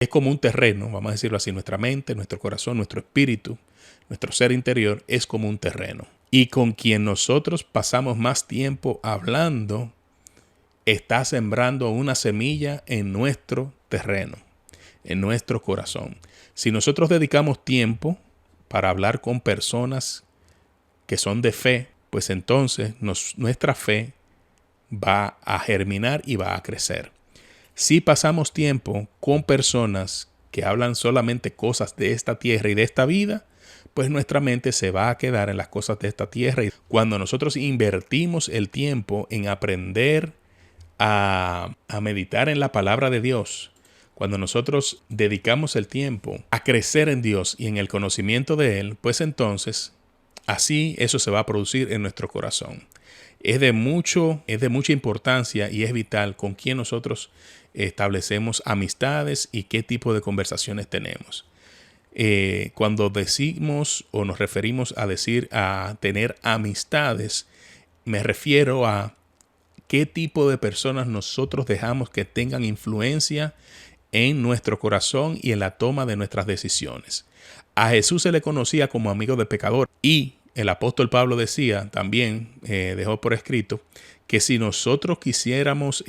Es como un terreno, vamos a decirlo así, nuestra mente, nuestro corazón, nuestro espíritu, nuestro ser interior es como un terreno. Y con quien nosotros pasamos más tiempo hablando, está sembrando una semilla en nuestro terreno, en nuestro corazón. Si nosotros dedicamos tiempo para hablar con personas que son de fe, pues entonces nuestra fe va a germinar y va a crecer. Si pasamos tiempo con personas que hablan solamente cosas de esta tierra y de esta vida, pues nuestra mente se va a quedar en las cosas de esta tierra. Y cuando nosotros invertimos el tiempo en aprender a meditar en la palabra de Dios, cuando nosotros dedicamos el tiempo a crecer en Dios y en el conocimiento de Él, pues entonces así eso se va a producir en nuestro corazón. Es de mucha importancia y es vital con quién nosotros establecemos amistades y qué tipo de conversaciones tenemos. Cuando decimos o nos referimos a tener amistades, me refiero a qué tipo de personas nosotros dejamos que tengan influencia en nuestro corazón y en la toma de nuestras decisiones. A Jesús se le conocía como amigo de pecadores y el apóstol Pablo decía también, dejó por escrito, que si nosotros quisiéramos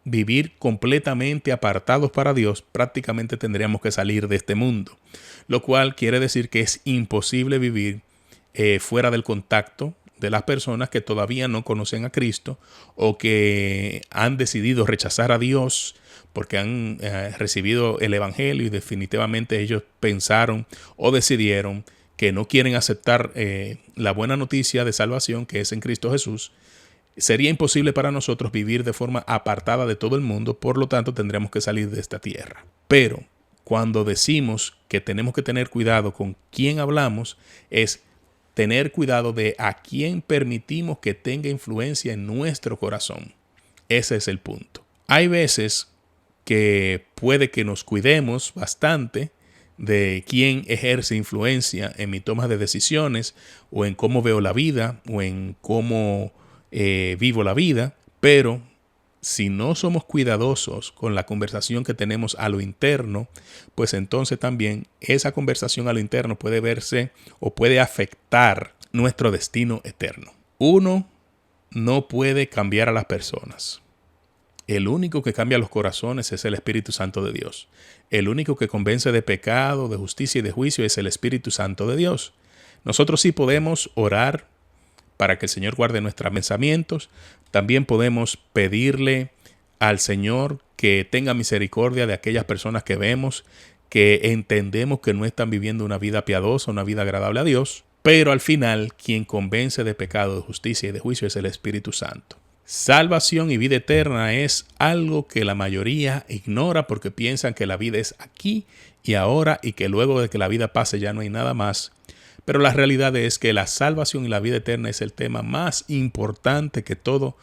vivir completamente apartados para Dios, prácticamente tendríamos que salir de este mundo. Lo cual quiere decir que es imposible vivir fuera del contacto de las personas que todavía no conocen a Cristo o que han decidido rechazar a Dios porque han recibido el Evangelio y definitivamente ellos pensaron o decidieron que no quieren aceptar la buena noticia de salvación que es en Cristo Jesús. Sería imposible para nosotros vivir de forma apartada de todo el mundo, por lo tanto tendremos que salir de esta tierra. Pero cuando decimos que tenemos que tener cuidado con quién hablamos, es tener cuidado de a quién permitimos que tenga influencia en nuestro corazón. Ese es el punto. Hay veces que puede que nos cuidemos bastante de quién ejerce influencia en mi toma de decisiones o en cómo veo la vida o en cómo vivo la vida, pero si no somos cuidadosos con la conversación que tenemos a lo interno, pues entonces también esa conversación a lo interno puede verse o puede afectar nuestro destino eterno. Uno no puede cambiar a las personas. El único que cambia los corazones es el Espíritu Santo de Dios. El único que convence de pecado, de justicia y de juicio es el Espíritu Santo de Dios. Nosotros sí podemos orar para que el Señor guarde nuestros pensamientos. También podemos pedirle al Señor que tenga misericordia de aquellas personas que vemos, que entendemos que no están viviendo una vida piadosa, una vida agradable a Dios. Pero al final, quien convence de pecado, de justicia y de juicio es el Espíritu Santo. Salvación y vida eterna es algo que la mayoría ignora porque piensan que la vida es aquí y ahora y que luego de que la vida pase ya no hay nada más. Pero la realidad es que la salvación y la vida eterna es el tema más importante que todo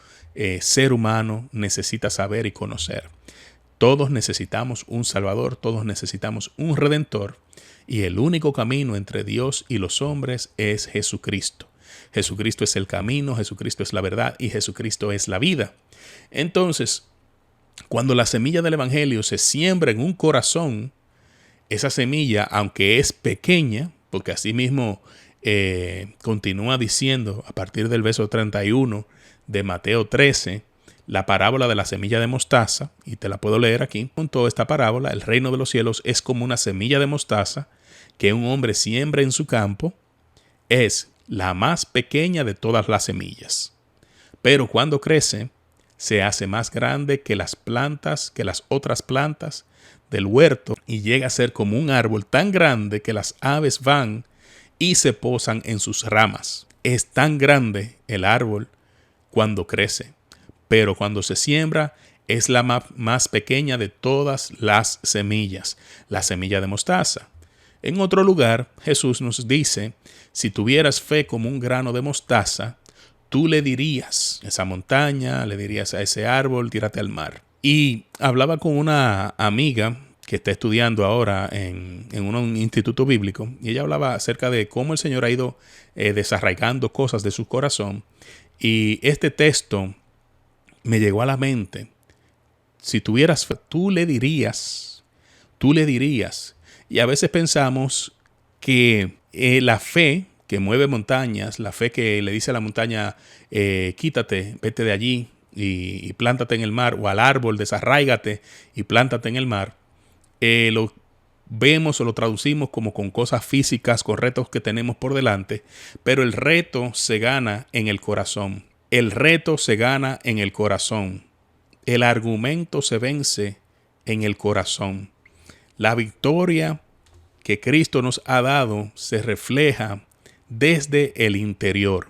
ser humano necesita saber y conocer. Todos necesitamos un Salvador, todos necesitamos un Redentor y el único camino entre Dios y los hombres es Jesucristo. Jesucristo es el camino, Jesucristo es la verdad y Jesucristo es la vida. Entonces, cuando la semilla del Evangelio se siembra en un corazón, esa semilla, aunque es pequeña, porque así mismo continúa diciendo a partir del verso 31 de Mateo 13, la parábola de la semilla de mostaza, y te la puedo leer aquí. Con toda esta parábola, el reino de los cielos es como una semilla de mostaza que un hombre siembra en su campo. Es la más pequeña de todas las semillas. Pero cuando crece, se hace más grande que las otras plantas del huerto y llega a ser como un árbol tan grande que las aves van y se posan en sus ramas. Es tan grande el árbol cuando crece, pero cuando se siembra es la más pequeña de todas las semillas, la semilla de mostaza. En otro lugar, Jesús nos dice, si tuvieras fe como un grano de mostaza, tú le dirías a esa montaña, le dirías a ese árbol, tírate al mar. Y hablaba con una amiga que está estudiando ahora en un instituto bíblico, y ella hablaba acerca de cómo el Señor ha ido desarraigando cosas de su corazón. Y este texto me llegó a la mente. Si tuvieras fe, tú le dirías, tú le dirías? Y a veces pensamos que la fe que mueve montañas, la fe que le dice a la montaña, quítate, vete de allí y plántate en el mar, o al árbol, desarráigate y plántate en el mar, lo vemos o lo traducimos como con cosas físicas, con retos que tenemos por delante, pero el reto se gana en el corazón. El reto se gana en el corazón. El argumento se vence en el corazón. La victoria que Cristo nos ha dado se refleja desde el interior.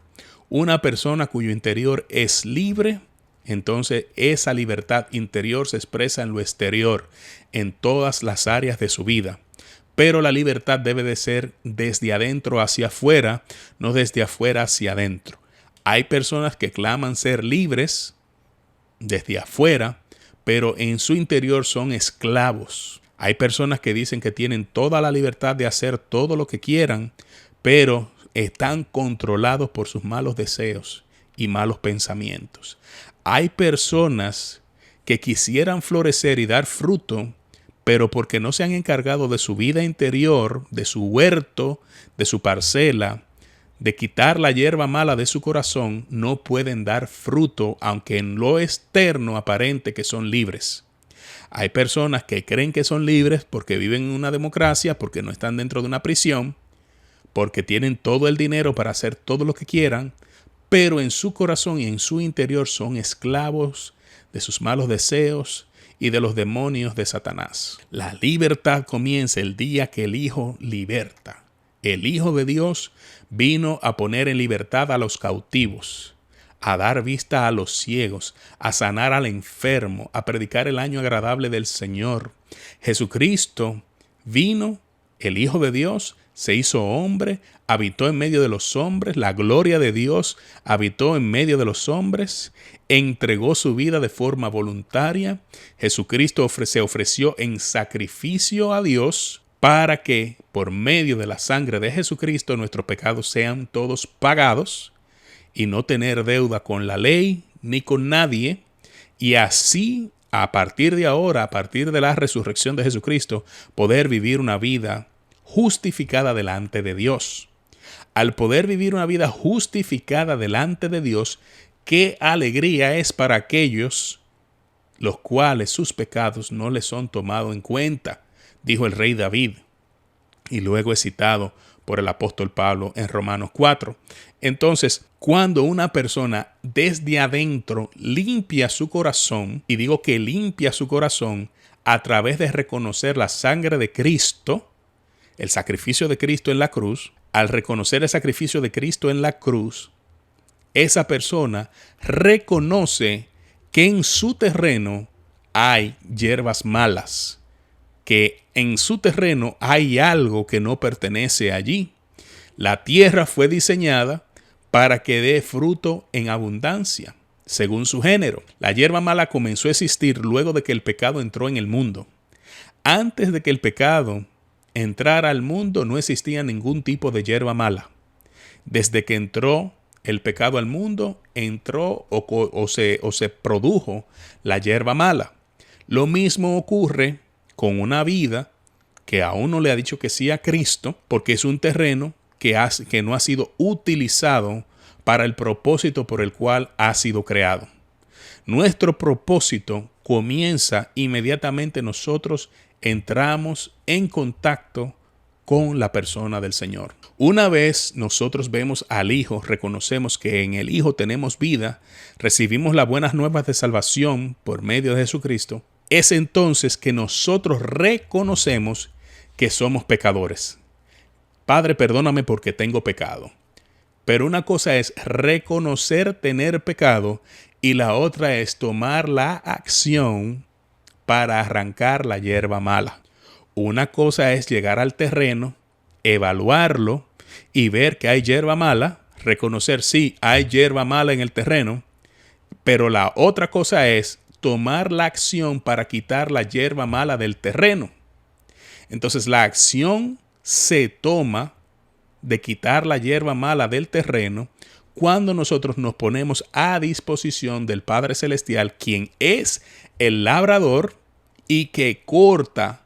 Una persona cuyo interior es libre, entonces esa libertad interior se expresa en lo exterior, en todas las áreas de su vida. Pero la libertad debe de ser desde adentro hacia afuera, no desde afuera hacia adentro. Hay personas que claman ser libres desde afuera, pero en su interior son esclavos. Hay personas que dicen que tienen toda la libertad de hacer todo lo que quieran, pero están controlados por sus malos deseos y malos pensamientos. Hay personas que quisieran florecer y dar fruto, pero porque no se han encargado de su vida interior, de su huerto, de su parcela, de quitar la hierba mala de su corazón, no pueden dar fruto, aunque en lo externo aparente que son libres. Hay personas que creen que son libres porque viven en una democracia, porque no están dentro de una prisión, porque tienen todo el dinero para hacer todo lo que quieran, pero en su corazón y en su interior son esclavos de sus malos deseos y de los demonios de Satanás. La libertad comienza el día que el Hijo liberta. El Hijo de Dios vino a poner en libertad a los cautivos, a dar vista a los ciegos, a sanar al enfermo, a predicar el año agradable del Señor. Jesucristo vino, el Hijo de Dios, se hizo hombre, habitó en medio de los hombres, la gloria de Dios habitó en medio de los hombres, entregó su vida de forma voluntaria. Jesucristo se ofreció en sacrificio a Dios para que por medio de la sangre de Jesucristo nuestros pecados sean todos pagados y no tener deuda con la ley ni con nadie, y así a partir de ahora, a partir de la resurrección de Jesucristo, poder vivir una vida justificada delante de Dios. Al poder vivir una vida justificada delante de Dios, qué alegría es para aquellos los cuales sus pecados no les son tomados en cuenta, dijo el rey David, y luego es citado por el apóstol Pablo en Romanos 4. Entonces, cuando una persona desde adentro limpia su corazón, y digo que limpia su corazón a través de reconocer la sangre de Cristo, el sacrificio de Cristo en la cruz, al reconocer el sacrificio de Cristo en la cruz, esa persona reconoce que en su terreno hay hierbas malas, que en su terreno hay algo que no pertenece allí. La tierra fue diseñada para que dé fruto en abundancia, según su género. La hierba mala comenzó a existir luego de que el pecado entró en el mundo. Antes de que el pecado entrara al mundo, no existía ningún tipo de hierba mala. Desde que entró el pecado al mundo, entró o se produjo la hierba mala. Lo mismo ocurre con una vida que aún no le ha dicho que sí a Cristo, porque es un terreno que no ha sido utilizado para el propósito por el cual ha sido creado. Nuestro propósito comienza inmediatamente nosotros entramos en contacto con la persona del Señor. Una vez nosotros vemos al Hijo, reconocemos que en el Hijo tenemos vida, recibimos las buenas nuevas de salvación por medio de Jesucristo, es entonces que nosotros reconocemos que somos pecadores. Padre, perdóname porque tengo pecado. Pero una cosa es reconocer tener pecado y la otra es tomar la acción para arrancar la hierba mala. Una cosa es llegar al terreno, evaluarlo y ver que hay hierba mala, reconocer sí, hay hierba mala en el terreno, pero la otra cosa es tomar la acción para quitar la hierba mala del terreno. Entonces la acción se toma de quitar la hierba mala del terreno cuando nosotros nos ponemos a disposición del Padre Celestial, quien es el labrador y que corta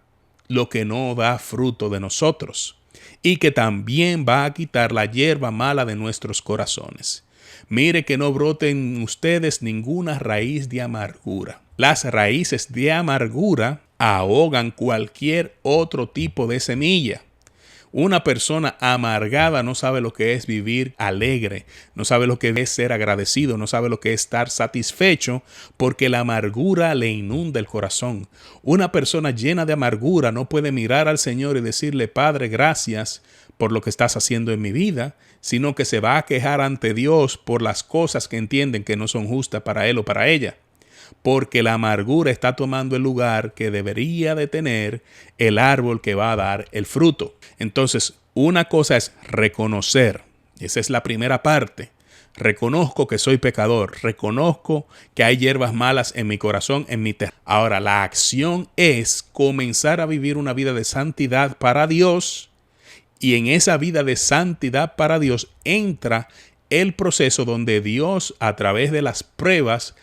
lo que no da fruto de nosotros, y que también va a quitar la hierba mala de nuestros corazones. Mire que no brote en ustedes ninguna raíz de amargura. Las raíces de amargura ahogan cualquier otro tipo de semilla. Una persona amargada no sabe lo que es vivir alegre, no sabe lo que es ser agradecido, no sabe lo que es estar satisfecho, porque la amargura le inunda el corazón. Una persona llena de amargura no puede mirar al Señor y decirle: Padre, gracias por lo que estás haciendo en mi vida, sino que se va a quejar ante Dios por las cosas que entienden que no son justas para él o para ella. Porque la amargura está tomando el lugar que debería de tener el árbol que va a dar el fruto. Entonces, una cosa es reconocer, esa es la primera parte. Reconozco que soy pecador, reconozco que hay hierbas malas en mi corazón, en mi terreno. Ahora, la acción es comenzar a vivir una vida de santidad para Dios, y en esa vida de santidad para Dios entra el proceso donde Dios, a través de las pruebas,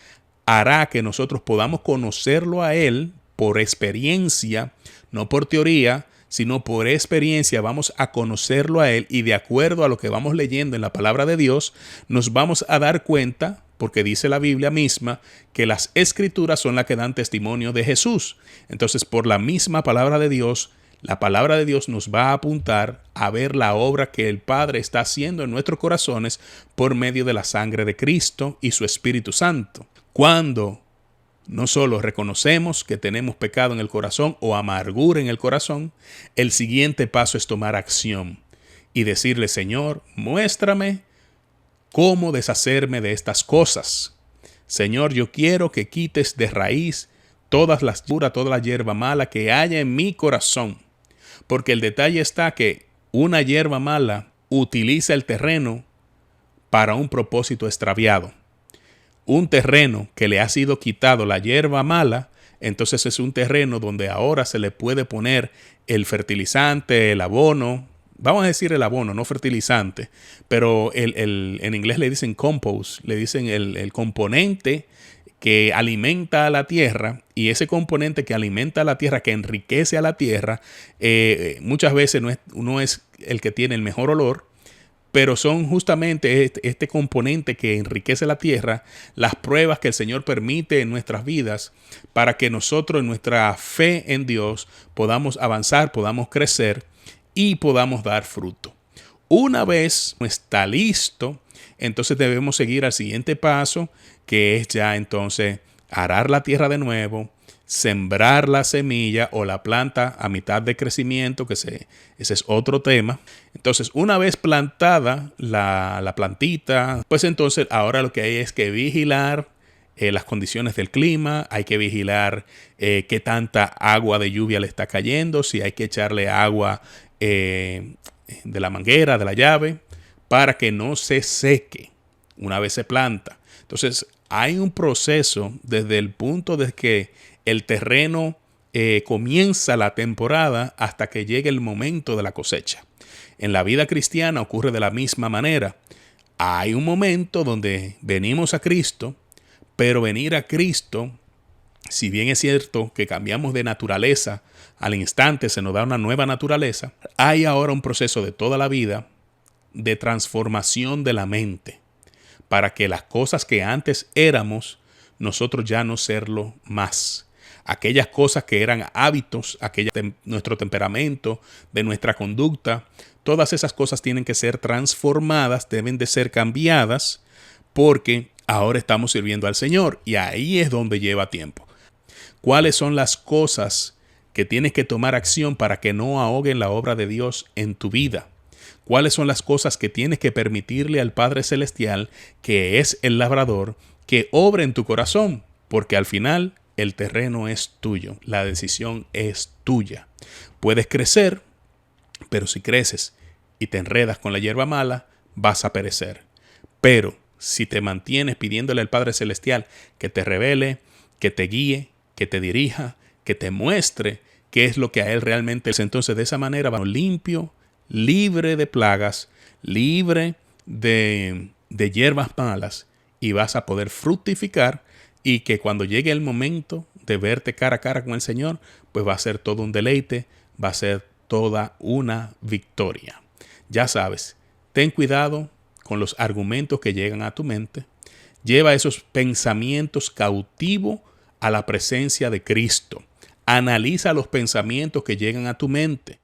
hará que nosotros podamos conocerlo a Él por experiencia, no por teoría, sino por experiencia. Vamos a conocerlo a Él, y de acuerdo a lo que vamos leyendo en la palabra de Dios, nos vamos a dar cuenta, porque dice la Biblia misma, que las Escrituras son las que dan testimonio de Jesús. Entonces, por la misma palabra de Dios, la palabra de Dios nos va a apuntar a ver la obra que el Padre está haciendo en nuestros corazones por medio de la sangre de Cristo y su Espíritu Santo. Cuando no solo reconocemos que tenemos pecado en el corazón o amargura en el corazón, el siguiente paso es tomar acción y decirle: Señor, muéstrame cómo deshacerme de estas cosas. Señor, yo quiero que quites de raíz toda la hierba mala que haya en mi corazón. Porque el detalle está que una hierba mala utiliza el terreno para un propósito extraviado. Un terreno que le ha sido quitado la hierba mala, entonces es un terreno donde ahora se le puede poner el fertilizante, el abono. Vamos a decir el abono, no fertilizante, pero en inglés le dicen compost, le dicen el componente que alimenta a la tierra, y ese componente que alimenta a la tierra, que enriquece a la tierra, muchas veces no es el que tiene el mejor olor, pero son justamente este componente que enriquece la tierra, las pruebas que el Señor permite en nuestras vidas para que nosotros en nuestra fe en Dios podamos avanzar, podamos crecer y podamos dar fruto. Una vez está listo, entonces debemos seguir al siguiente paso, que es ya entonces arar la tierra de nuevo, sembrar la semilla o la planta a mitad de crecimiento, ese es otro tema. Entonces, una vez plantada la plantita, pues entonces ahora lo que hay es que vigilar las condiciones del clima, hay que vigilar qué tanta agua de lluvia le está cayendo, si hay que echarle agua de la manguera, de la llave, para que no se seque una vez se planta. Entonces, hay un proceso desde el punto de que el terreno comienza la temporada hasta que llegue el momento de la cosecha. En la vida cristiana ocurre de la misma manera. Hay un momento donde venimos a Cristo, pero venir a Cristo, si bien es cierto que cambiamos de naturaleza, al instante se nos da una nueva naturaleza, hay ahora un proceso de toda la vida de transformación de la mente, para que las cosas que antes éramos, nosotros ya no serlo más. Aquellas cosas que eran hábitos, nuestro temperamento, de nuestra conducta, todas esas cosas tienen que ser transformadas, deben de ser cambiadas, porque ahora estamos sirviendo al Señor, y ahí es donde lleva tiempo. ¿Cuáles son las cosas que tienes que tomar acción para que no ahoguen la obra de Dios en tu vida? ¿Cuáles son las cosas que tienes que permitirle al Padre Celestial, que es el labrador, que obre en tu corazón? Porque al final el terreno es tuyo, la decisión es tuya. Puedes crecer, pero si creces y te enredas con la hierba mala, vas a perecer. Pero si te mantienes pidiéndole al Padre Celestial que te revele, que te guíe, que te dirija, que te muestre qué es lo que a Él realmente es, entonces de esa manera va limpio, libre de plagas, libre de hierbas malas, y vas a poder fructificar, y que cuando llegue el momento de verte cara a cara con el Señor, pues va a ser todo un deleite, va a ser toda una victoria. Ya sabes, ten cuidado con los argumentos que llegan a tu mente. Lleva esos pensamientos cautivos a la presencia de Cristo. Analiza los pensamientos que llegan a tu mente.